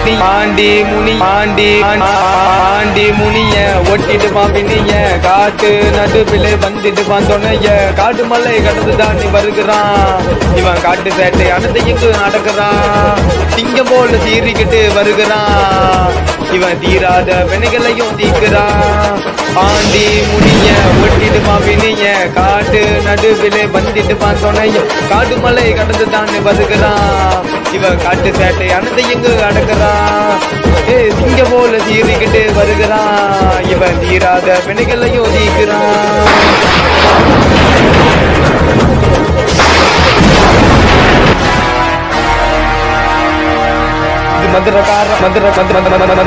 aunty முனி aunty முனிய ஒட்டிட்டு பாப்பினிய காட்டு நடுவிலே வந்துட்டு பாந்தோனைய காட்டு மலை கடந்து தாண்டி வருகிறான் இவன் காட்டு சேட்டை அனத்தை இங்கு நடக்கிறான் சிங்கம் போல சீறிக்கிட்டு வருகிறான் இவன் தீராத வினைகளையும் தீக்குறான் ஆண்டி முனிய ஒட்டிட்டு பாப்பினிய காட்டு நடுவிலே வந்துட்டு பாந்தோனைய காட்டு மலை கடந்து தாண்டி வருகிறான் இவன் காட்டு சேட்டை அனத்தை இங்கு அடக்குறான் சிங்க போல சீறிக்கிட்டு வருகிறான் இவன் தீராத வினைகளையும் தீக்குறான்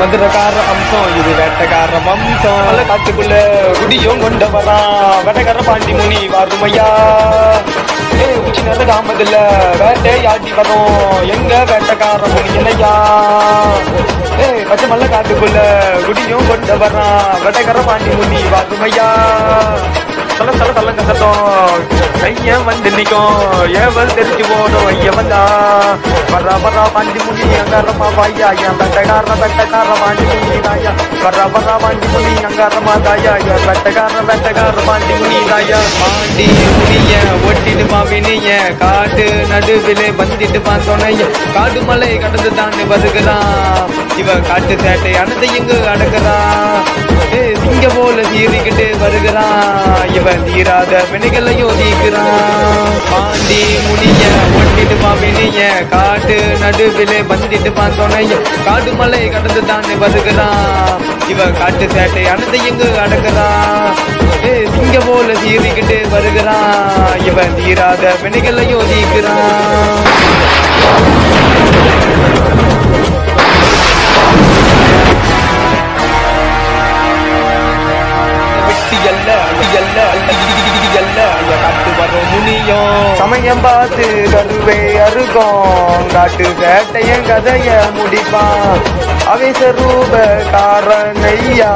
மதுரக்கார அம்சம் இது வேட்டக்கார வம்சம் காட்டுக்குள்ள குடியும் கொண்டவரான் வேட்டக்கார பாண்டி முனி வாருமையா உச்சி நல்ல காமதில்ல வேட்டையாடி வரோம் எங்க வேட்டக்கார முனி இல்லையா பச்சை மல்ல காட்டுக்குள்ள குடியும் கொண்டவரான் வேட்டக்கார பாண்டி முனி வாருமையா சொல்ல சொல்ல சொல்லுங்க சத்தம் கைய வந்து நிற்கும் ஏவல் தெரிஞ்சு போடும் ஐய வந்தா வர்றா பாண்டி முனி அங்காரமா வாயா என் வெட்டக்கார பாண்டி முனி தாயா வர்றா பாண்டி முனி அங்காரமா தாயா என் வெட்டக்கார பாண்டி முனி தாயா பாண்டி முனிய ஒட்டிட்டு பாவினிய காட்டு நடுவிலே வந்துட்டு பாந்தோனைய காடு மலை கடந்து தாண்டி வருகிறான் இவன் காட்டு சேட்டை அனத்தை இங்கு அடக்குறான் சிங்க போல சீறிக்கிட்டு வருகிறான் இவன் தீராத வினைகளையும் தீக்குறான் பாண்டி முனிய ஒட்டிட்டு பாவினிய காட்டு நடுவிலே வந்துட்டு பாந்தோனைய காடு மலை கடந்து தாண்டி வருகிறான் இவன் காட்டு சேட்டை அனத்தை இங்கு அடக்குறான் சிங்க போல சீறிக்கிட்டு வருகிறான் இவன் தீராத வினைகளையும் தீக்குறான் காட்டு வரும் முனியும் சமயம் பார்த்து கருவே அருகும் காட்டு சேட்டையன் கதைய முடிப்பான் அவிசரூப காரணையா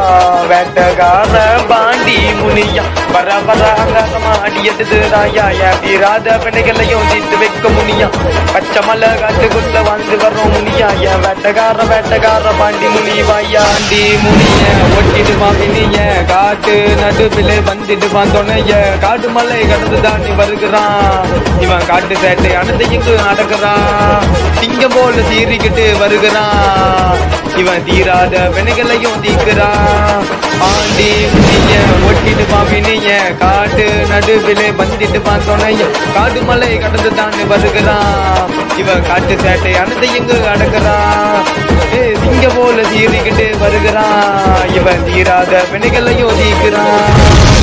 வேட்டக்கார பாண்டி முனியா வர அங்காரமா அடியது ராயா தீராத வினைகளையும் தீர்த்து வைக்க முனியா பச்சை மலை காட்டுக்குள்ள வாழ்ந்து வரோம் முனியா என் வேட்டக்கார பாண்டி முனி வாயாண்டி முனிய ஒட்டிட்டு பாவினிய காட்டு நடுவிலே வந்துட்டு பாந்தோனைய காட்டு மலை கடந்து தாண்டி வருகிறான் இவன் காட்டு சேட்டை அனத்தை இங்கு நடக்கிறான் சிங்கம் போல சீறிக்கிட்டு வருகிறான் இவன் தீராத வினைகளையும் தீக்குறான் ஆண்டி முனிய ஒட்டிட்டு பாவினிய காட்டு நடுவிலே வந்துட்டு பாந்தோனைய காட்டு மலை கடந்து தாண்டி வருகிறான் இவன் காட்டு சேட்டை அனத்தை இங்கு அடக்குறான் சிங்க போல சீறிக்கிட்டு வருகிறான் இவன் தீராத வினைகளையும் தீக்குறான்